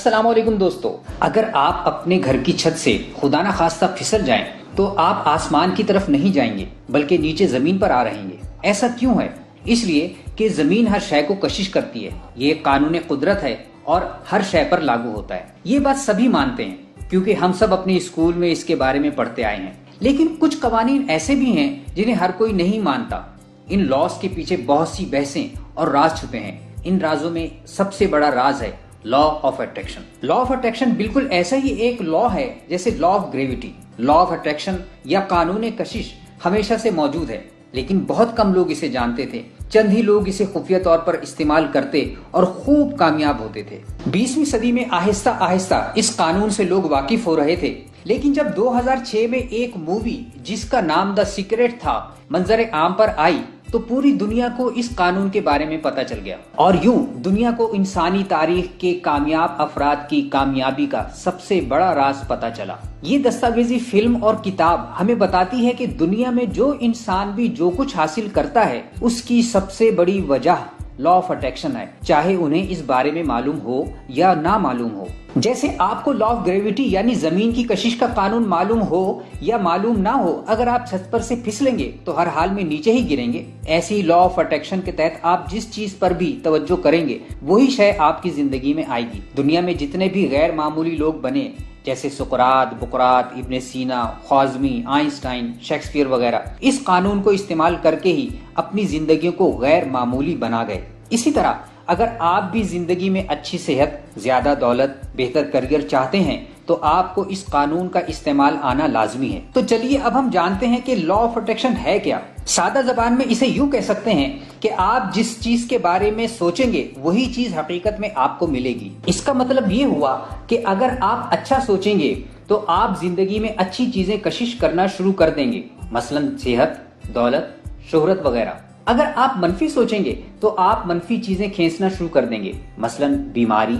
अस्सलाम वालेकुम दोस्तों, अगर आप अपने घर की छत से खुदा ना खास्ता फिसल जाएं तो आप आसमान की तरफ नहीं जाएंगे बल्कि नीचे जमीन पर आ रहेंगे। ऐसा क्यों है? इसलिए कि जमीन हर शय को कशिश करती है। ये कानून कुदरत है और हर शय पर लागू होता है। ये बात सभी मानते हैं क्योंकि हम सब अपने स्कूल में इसके बारे में पढ़ते आए हैं। लेकिन कुछ कवानीन ऐसे भी हैं जिन्हें हर कोई नहीं मानता। इन लॉस के पीछे बहुत सी बहसें और राज छुपे हैं। इन राजों में सबसे बड़ा राज है law of attraction. Law of attraction बिल्कुल ऐसा ही एक लॉ है जैसे law of gravity. Law of attraction या कानून कशिश हमेशा से मौजूद है, लेकिन बहुत कम लोग इसे जानते थे। चंद ही लोग इसे खुफिया तौर पर इस्तेमाल करते और खूब कामयाब होते थे। 20वीं सदी में आहिस्ता आहिस्ता इस कानून से लोग वाकिफ हो रहे थे, लेकिन जब 2006 में एक मूवी जिसका नाम द सीक्रेट था मंजर आम पर आई तो पूरी दुनिया को इस कानून के बारे में पता चल गया और यूं दुनिया को इंसानी तारीख के कामयाब अफराद की कामयाबी का सबसे बड़ा राज पता चला। ये दस्तावेजी फिल्म और किताब हमें बताती है कि दुनिया में जो इंसान भी जो कुछ हासिल करता है उसकी सबसे बड़ी वजह लॉ ऑफ अट्रैक्शन है, चाहे उन्हें इस बारे में मालूम हो या ना मालूम हो। जैसे आपको लॉ ऑफ ग्रेविटी यानी जमीन की कशिश का कानून मालूम हो या मालूम ना हो, अगर आप छत पर से फिसलेंगे तो हर हाल में नीचे ही गिरेंगे। ऐसे ही लॉ ऑफ अट्रैक्शन के तहत आप जिस चीज पर भी तवज्जो करेंगे वही शय आपकी जिंदगी में आएगी। दुनिया में जितने भी गैर मामूली लोग बने जैसे सुकरात, बुकरात, इब्ने सीना, ख्वाज़मी, आइंस्टाइन, शेक्सपियर वगैरह, इस कानून को इस्तेमाल करके ही अपनी जिंदगियों को गैर मामूली बना गए। इसी तरह अगर आप भी जिंदगी में अच्छी सेहत, ज्यादा दौलत, बेहतर करियर चाहते हैं तो आपको इस कानून का इस्तेमाल आना लाजमी है। तो चलिए अब हम जानते हैं कि लॉ ऑफ अट्रैक्शन है क्या। सादा जबान में इसे यूं कह सकते हैं कि आप जिस चीज के बारे में सोचेंगे वही चीज हकीकत में आपको मिलेगी। इसका मतलब ये हुआ कि अगर आप अच्छा सोचेंगे तो आप जिंदगी में अच्छी चीजें कशिश करना शुरू कर देंगे, मसलन सेहत, दौलत, शोहरत वगैरह। अगर आप मनफी सोचेंगे तो आप मनफी चीजें खींचना शुरू कर देंगे, मसलन बीमारी,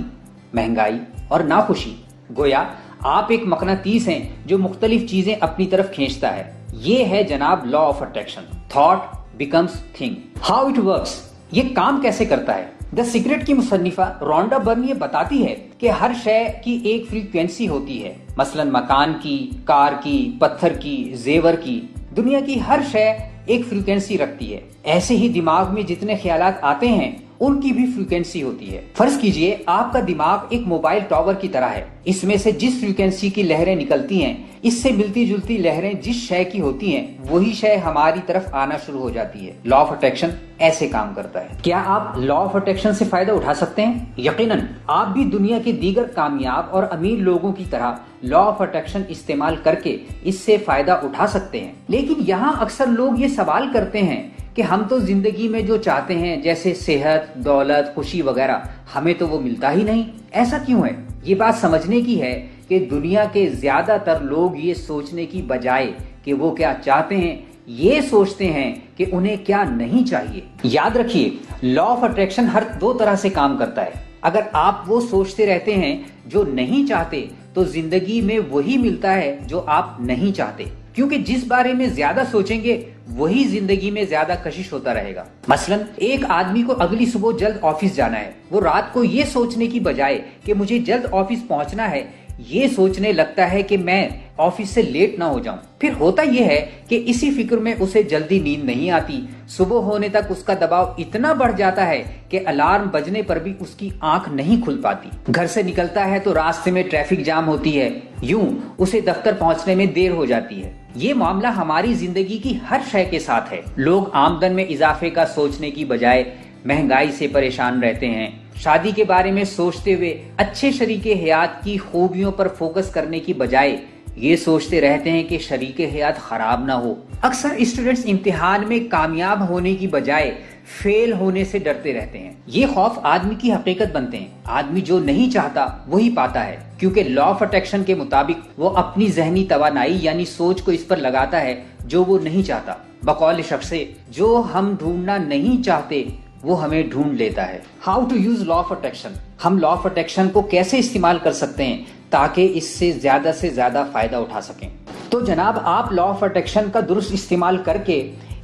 महंगाई और नाखुशी। गोया आप एक मकनातीस हैं जो मुख्तलिफ चीजें अपनी तरफ खींचता है। ये है जनाब law of attraction. Thought becomes thing. How it works, ये काम कैसे करता है? द सीक्रेट की मुसन्निफा रोंडा बर्न ये बताती है कि हर शय की एक फ्रीक्वेंसी होती है, मसलन मकान की, कार की, पत्थर की, जेवर की। दुनिया की हर शय एक फ्रीक्वेंसी रखती है। ऐसे ही दिमाग में जितने ख्यालात आते हैं उनकी भी फ्रीक्वेंसी होती है। फर्ज कीजिए आपका दिमाग एक मोबाइल टावर की तरह है। इसमें से जिस फ्रीक्वेंसी की लहरें निकलती हैं, इससे मिलती जुलती लहरें जिस शय की होती हैं वही शय हमारी तरफ आना शुरू हो जाती है। लॉ ऑफ अट्रैक्शन ऐसे काम करता है। क्या आप लॉ ऑफ अट्रैक्शन से फायदा उठा सकते हैं? यकीनन आप भी दुनिया के दीगर कामयाब और अमीर लोगों की तरह लॉ ऑफ अट्रैक्शन इस्तेमाल करके इससे फायदा उठा सकते हैं। लेकिन यहाँ अक्सर लोग ये सवाल करते हैं कि हम तो जिंदगी में जो चाहते हैं जैसे सेहत, दौलत, खुशी वगैरह, हमें तो वो मिलता ही नहीं। ऐसा क्यों है? ये बात समझने की है कि दुनिया के ज्यादातर लोग ये सोचने की बजाय कि वो क्या चाहते हैं, ये सोचते हैं कि उन्हें क्या नहीं चाहिए। याद रखिए, लॉ ऑफ अट्रैक्शन हर दो तरह से काम करता है। अगर आप वो सोचते रहते हैं जो नहीं चाहते तो जिंदगी में वही मिलता है जो आप नहीं चाहते, क्योंकि जिस बारे में ज्यादा सोचेंगे वही जिंदगी में ज्यादा कशिश होता रहेगा। मसलन एक आदमी को अगली सुबह जल्द ऑफिस जाना है, वो रात को ये सोचने की बजाय कि मुझे जल्द ऑफिस पहुंचना है, ये सोचने लगता है कि मैं ऑफिस से लेट ना हो जाऊं। फिर होता यह है कि इसी फिक्र में उसे जल्दी नींद नहीं आती। सुबह होने तक उसका दबाव इतना बढ़ जाता है कि अलार्म बजने पर भी उसकी आंख नहीं खुल पाती। घर से निकलता है तो रास्ते में ट्रैफिक जाम होती है, यूं उसे दफ्तर पहुंचने में देर हो जाती है। ये मामला हमारी जिंदगी की हर शय के साथ है। लोग आमदन में इजाफे का सोचने की बजाय महंगाई से परेशान रहते हैं। शादी के बारे में सोचते हुए अच्छे शरीके हयात की खूबियों पर फोकस करने की बजाय ये सोचते रहते हैं कि शरीके हयात खराब ना हो। अक्सर स्टूडेंट्स इम्तिहान में कामयाब होने की बजाय फेल होने से डरते रहते हैं। ये खौफ आदमी की हकीकत बनते हैं। आदमी जो नहीं चाहता वही पाता है, क्योंकि लॉ ऑफ अट्रैक्शन के मुताबिक वो अपनी जहनी तवानाई यानी सोच को इस पर लगाता है जो वो नहीं चाहता। बकौल शख्स से जो हम ढूंढना नहीं चाहते वो हमें ढूंढ लेता है। How to use law of attraction. हम लॉ ऑफ अट्रैक्शन को कैसे इस्तेमाल कर सकते हैं ताकि इससे ज्यादा फायदा उठा सकें? तो जनाब, आप लॉ ऑफ अट्रैक्शन का दुरुस्त इस्तेमाल करके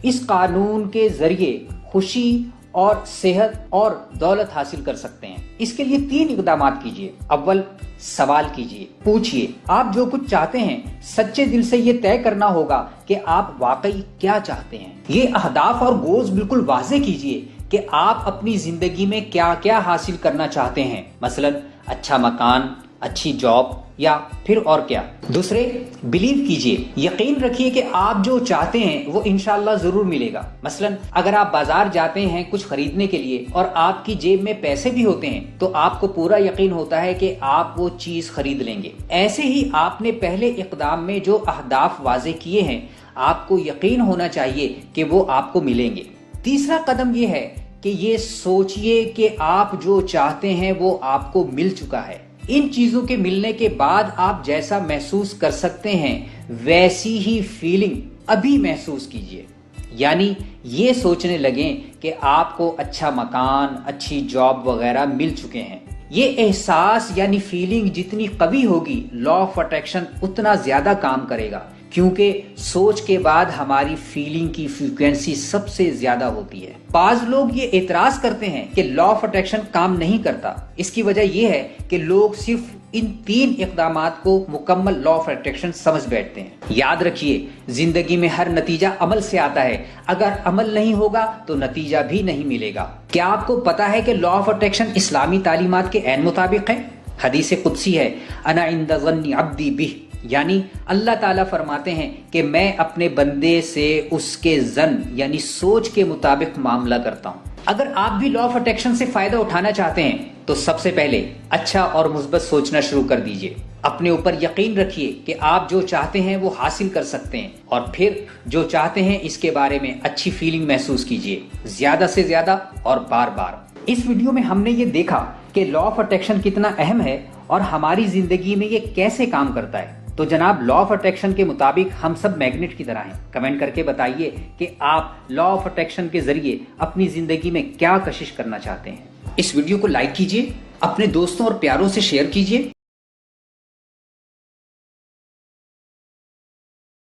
इस कानून के जरिए खुशी اور صحت اور دولت حاصل کر سکتے ہیں۔ اس کے لیے 3 اقدامات کیجیے۔ اول، سوال کیجیے، پوچھیے آپ جو کچھ چاہتے ہیں سچے دل سے یہ طے کرنا ہوگا کہ آپ واقعی کیا چاہتے ہیں۔ یہ اہداف اور گولز بالکل واضح کیجیے کہ آپ اپنی زندگی میں کیا کیا حاصل کرنا چاہتے ہیں، مثلا اچھا مکان، اچھی جاب یا پھر اور کیا۔ دوسرے، بلیو کیجئے، یقین رکھیے کہ آپ جو چاہتے ہیں وہ انشاءاللہ ضرور ملے گا۔ مثلا اگر آپ بازار جاتے ہیں کچھ خریدنے کے لیے اور آپ کی جیب میں پیسے بھی ہوتے ہیں تو آپ کو پورا یقین ہوتا ہے کہ آپ وہ چیز خرید لیں گے۔ ایسے ہی آپ نے پہلے اقدام میں جو اہداف واضح کیے ہیں آپ کو یقین ہونا چاہیے کہ وہ آپ کو ملیں گے۔ تیسرا قدم یہ ہے کہ یہ سوچئے کہ آپ جو چاہتے ہیں وہ آپ کو مل چکا ہے۔ ان چیزوں کے ملنے کے بعد آپ جیسا محسوس کر سکتے ہیں ویسی ہی فیلنگ ابھی محسوس کیجئے، یعنی یہ سوچنے لگیں کہ آپ کو اچھا مکان، اچھی جاب وغیرہ مل چکے ہیں۔ یہ احساس یعنی فیلنگ جتنی قوی ہوگی لا آف اٹریکشن اتنا زیادہ کام کرے گا، کیونکہ سوچ کے بعد ہماری فیلنگ کی فریکوینسی سب سے زیادہ ہوتی ہے۔ بعض لوگ یہ اعتراض کرتے ہیں کہ لا آف اٹریکشن کام نہیں کرتا۔ اس کی وجہ یہ ہے کہ لوگ صرف ان 3 اقدامات کو مکمل لا آف اٹریکشن سمجھ بیٹھتے ہیں۔ یاد رکھیے، زندگی میں ہر نتیجہ عمل سے آتا ہے، اگر عمل نہیں ہوگا تو نتیجہ بھی نہیں ملے گا۔ کیا آپ کو پتا ہے کہ لا آف اٹریکشن اسلامی تعلیمات کے عین مطابق ہے؟ حدیث قدسی ہے، انا عند ظن عبدی بہ، یعنی اللہ تعالیٰ فرماتے ہیں کہ میں اپنے بندے سے اس کے ظن یعنی سوچ کے مطابق معاملہ کرتا ہوں۔ اگر آپ بھی لا آف اٹریکشن سے فائدہ اٹھانا چاہتے ہیں تو سب سے پہلے اچھا اور مثبت سوچنا شروع کر دیجئے۔ اپنے اوپر یقین رکھیے کہ آپ جو چاہتے ہیں وہ حاصل کر سکتے ہیں، اور پھر جو چاہتے ہیں اس کے بارے میں اچھی فیلنگ محسوس کیجئے، زیادہ سے زیادہ اور بار بار۔ اس ویڈیو میں ہم نے یہ دیکھا کہ لا آف اٹریکشن کتنا اہم ہے اور ہماری زندگی میں یہ کیسے کام کرتا ہے۔ تو جناب، لا آف اٹریکشن کے مطابق ہم سب میگنیٹ کی طرح ہیں۔ کمنٹ کر کے بتائیے کہ آپ لا آف اٹریکشن کے ذریعے اپنی زندگی میں کیا کشش کرنا چاہتے ہیں۔ اس ویڈیو کو لائک کیجئے، اپنے دوستوں اور پیاروں سے شیئر کیجئے۔